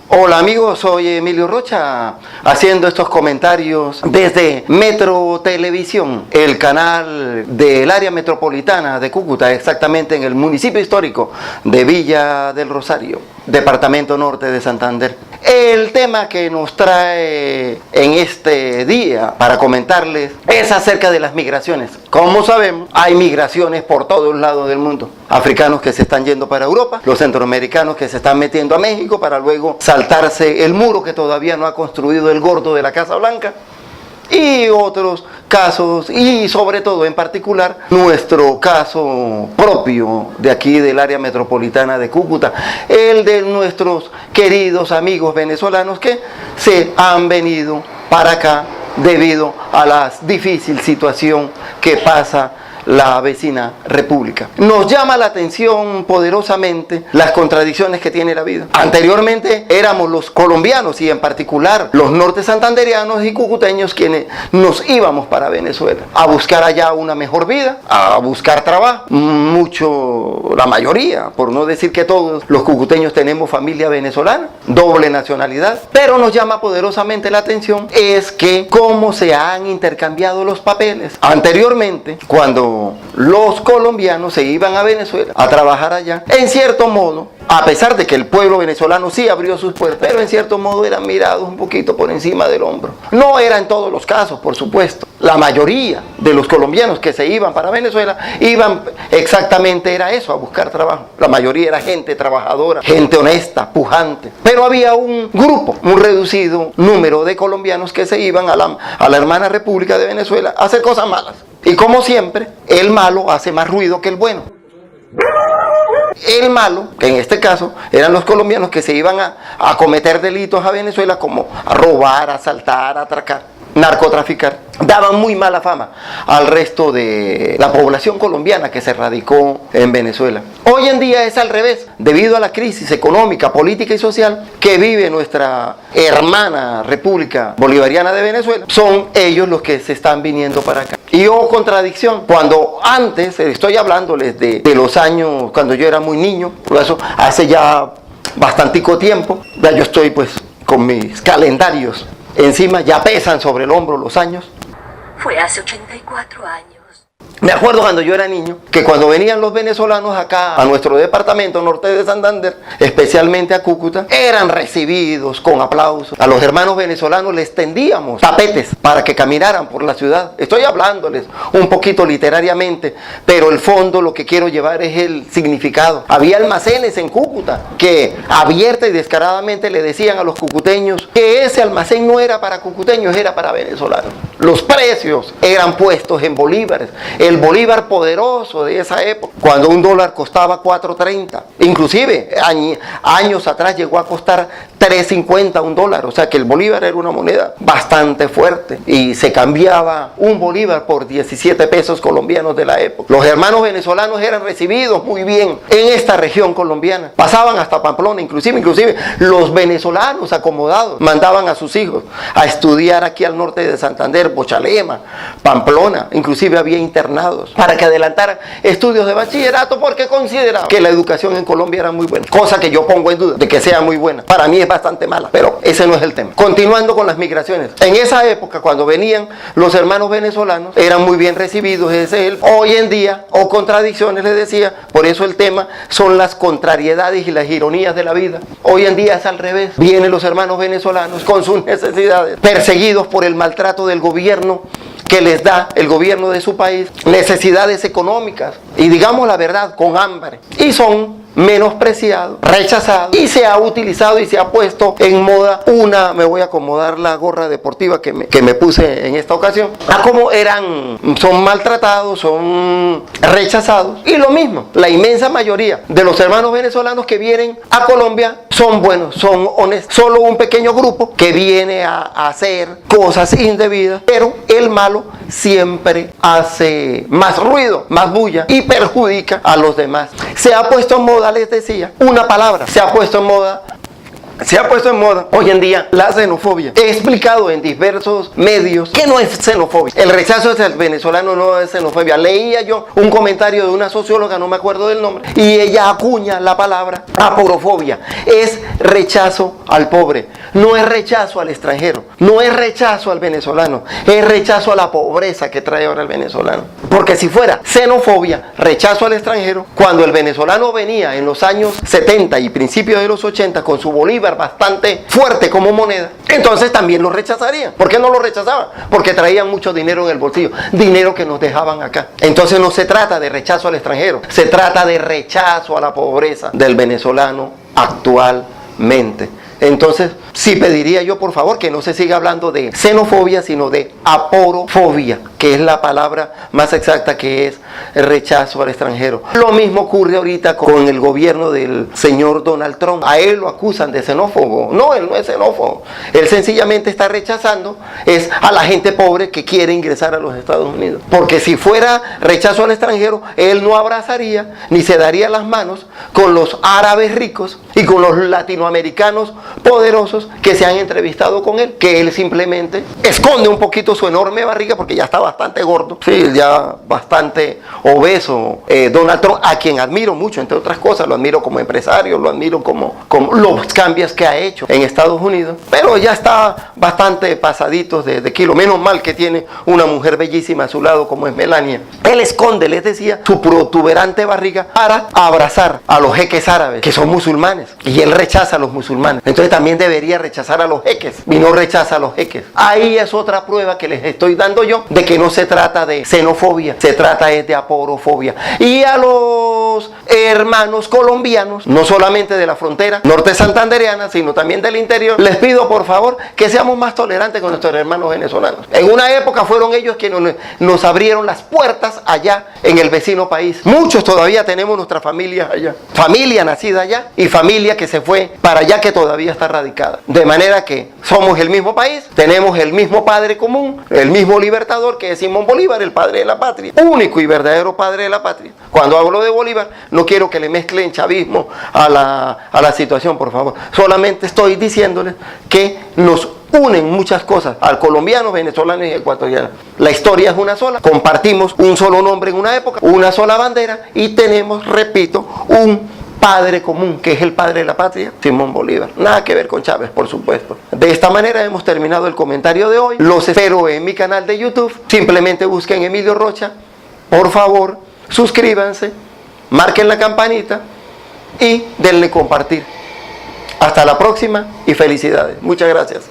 Hola amigos, soy Emilio Rocha, haciendo estos comentarios desde Metro Televisión, el canal del área metropolitana de Cúcuta, exactamente en el municipio histórico de Villa del Rosario, departamento norte de Santander. El tema que nos trae en este día para comentarles es acerca de las migraciones. Como sabemos, hay migraciones por todos lados del mundo. Africanos que se están yendo para Europa, los centroamericanos que se están metiendo a México para luego saltarse el muro que todavía no ha construido el gordo de la Casa Blanca. Y otros casos, y sobre todo en particular nuestro caso propio de aquí del área metropolitana de Cúcuta, el de nuestros queridos amigos venezolanos que se han venido para acá debido a la difícil situación que pasa la vecina república. Nos llama la atención poderosamente las contradicciones que tiene la vida. Anteriormente éramos los colombianos y en particular los norte santanderianos y cucuteños quienes nos íbamos para Venezuela a buscar allá una mejor vida, a buscar trabajo. La mayoría, por no decir que todos los cucuteños tenemos familia venezolana, doble nacionalidad, pero nos llama poderosamente la atención es que cómo se han intercambiado los papeles. Anteriormente, cuando los colombianos se iban a Venezuela a trabajar allá, en cierto modo, a pesar de que el pueblo venezolano sí abrió sus puertas, pero en cierto modo eran mirados un poquito por encima del hombro. No era en todos los casos, por supuesto. La mayoría de los colombianos que se iban para Venezuela iban exactamente era eso, a buscar trabajo. La mayoría era gente trabajadora, gente honesta, pujante. Pero había un grupo, un reducido número de colombianos que se iban a la hermana República de Venezuela a hacer cosas malas. Y como siempre, el malo hace más ruido que el bueno. El malo, que en este caso eran los colombianos que se iban a cometer delitos a Venezuela, como a robar, a asaltar, a atracar, narcotraficar, daban muy mala fama al resto de la población colombiana que se radicó en Venezuela. Hoy en día es al revés, debido a la crisis económica, política y social que vive nuestra hermana República Bolivariana de Venezuela, son ellos los que se están viniendo para acá. Y contradicción, cuando antes, estoy hablándoles de los años cuando yo era muy niño, por eso hace ya bastantico tiempo, ya yo estoy pues con mis calendarios encima, ya pesan sobre el hombro los años. Fue hace 84 años. Me acuerdo cuando yo era niño, que cuando venían los venezolanos acá a nuestro departamento norte de Santander, especialmente a Cúcuta, eran recibidos con aplausos. A los hermanos venezolanos les tendíamos tapetes para que caminaran por la ciudad. Estoy hablándoles un poquito literariamente, pero el fondo lo que quiero llevar es el significado. Había almacenes en Cúcuta que abierta y descaradamente le decían a los cucuteños que ese almacén no era para cucuteños, era para venezolanos. Los precios eran puestos en bolívares. El bolívar poderoso de esa época, cuando un dólar costaba 4.30, inclusive años atrás llegó a costar 3.50 un dólar, o sea que el bolívar era una moneda bastante fuerte y se cambiaba un bolívar por 17 pesos colombianos de la época. Los hermanos venezolanos eran recibidos muy bien en esta región colombiana, pasaban hasta Pamplona, inclusive los venezolanos acomodados mandaban a sus hijos a estudiar aquí al norte de Santander, Bochalema, Pamplona, inclusive había internados para que adelantaran estudios de bachillerato porque consideraban que la educación en Colombia era muy buena, cosa que yo pongo en duda de que sea muy buena. Para mí es bastante mala, pero ese no es el tema. Continuando con las migraciones, en esa época cuando venían los hermanos venezolanos eran muy bien recibidos, hoy en día, o contradicciones les decía, por eso el tema son las contrariedades y las ironías de la vida. Hoy en día es al revés, vienen los hermanos venezolanos con sus necesidades, perseguidos por el maltrato del gobierno que les da el gobierno de su país, necesidades económicas y digamos la verdad, con hambre, y son menospreciado, rechazado, y se ha utilizado y se ha puesto en moda me voy a acomodar la gorra deportiva que me puse en esta ocasión, a como son maltratados, son rechazados. Y lo mismo, la inmensa mayoría de los hermanos venezolanos que vienen a Colombia son buenos, son honestos. Solo un pequeño grupo que viene a hacer cosas indebidas, pero el malo siempre hace más ruido, más bulla y perjudica a los demás. Se ha puesto en moda, les decía, una palabra, se ha puesto en moda Se ha puesto en moda hoy en día la xenofobia. He explicado en diversos medios que no es xenofobia. El rechazo hacia el venezolano no es xenofobia. Leía yo un comentario de una socióloga, no me acuerdo del nombre, y ella acuña la palabra aporofobia. Es rechazo al pobre, no es rechazo al extranjero, no es rechazo al venezolano, es rechazo a la pobreza que trae ahora el venezolano. Porque si fuera xenofobia, rechazo al extranjero, cuando el venezolano venía en los años 70 y principios de los 80 con su bolívar bastante fuerte como moneda, entonces también lo rechazarían. ¿Por qué no lo rechazaban? Porque traían mucho dinero en el bolsillo, dinero que nos dejaban acá. Entonces no se trata de rechazo al extranjero, se trata de rechazo a la pobreza del venezolano actualmente. Entonces, sí pediría yo por favor que no se siga hablando de xenofobia, sino de aporofobia, que es la palabra más exacta, que es el rechazo al extranjero. Lo mismo ocurre ahorita con el gobierno del señor Donald Trump. A él lo acusan de xenófobo. No, él no es xenófobo. Él sencillamente está rechazando es a la gente pobre que quiere ingresar a los Estados Unidos. Porque si fuera rechazo al extranjero, él no abrazaría ni se daría las manos con los árabes ricos y con los latinoamericanos poderosos que se han entrevistado con él, que él simplemente esconde un poquito su enorme barriga porque ya está bastante gordo, sí, ya bastante obeso. Donald Trump, a quien admiro mucho, entre otras cosas, lo admiro como empresario, lo admiro como los cambios que ha hecho en Estados Unidos, pero ya está bastante pasadito de kilo. Menos mal que tiene una mujer bellísima a su lado como es Melania. Él esconde, les decía, su protuberante barriga para abrazar a los jeques árabes, que son musulmanes, y él rechaza a los musulmanes. Entonces también debería rechazar a los jeques y no rechaza a los jeques. Ahí es otra prueba que les estoy dando yo de que no se trata de xenofobia, se trata de aporofobia. Y a los hermanos colombianos, no solamente de la frontera norte santandereana, sino también del interior, les pido por favor que seamos más tolerantes con nuestros hermanos venezolanos. En una época fueron ellos quienes nos abrieron las puertas allá en el vecino país. Muchos todavía tenemos nuestra familia allá, familia nacida allá y familia que se fue para allá, que todavía está radicada. De manera que somos el mismo país, tenemos el mismo padre común, el mismo libertador, que es Simón Bolívar, el padre de la patria, único y verdadero padre de la patria. Cuando hablo de Bolívar, no quiero que le mezclen chavismo a la situación, por favor. Solamente estoy diciéndoles que nos unen muchas cosas al colombiano, venezolano y ecuatoriano. La historia es una sola, compartimos un solo nombre en una época, una sola bandera, y tenemos, repito, un padre común, que es el padre de la patria, Simón Bolívar. Nada que ver con Chávez, por supuesto. De esta manera hemos terminado el comentario de hoy. Los espero en mi canal de YouTube. Simplemente busquen Emilio Rocha. Por favor, suscríbanse, marquen la campanita y denle compartir. Hasta la próxima y felicidades. Muchas gracias.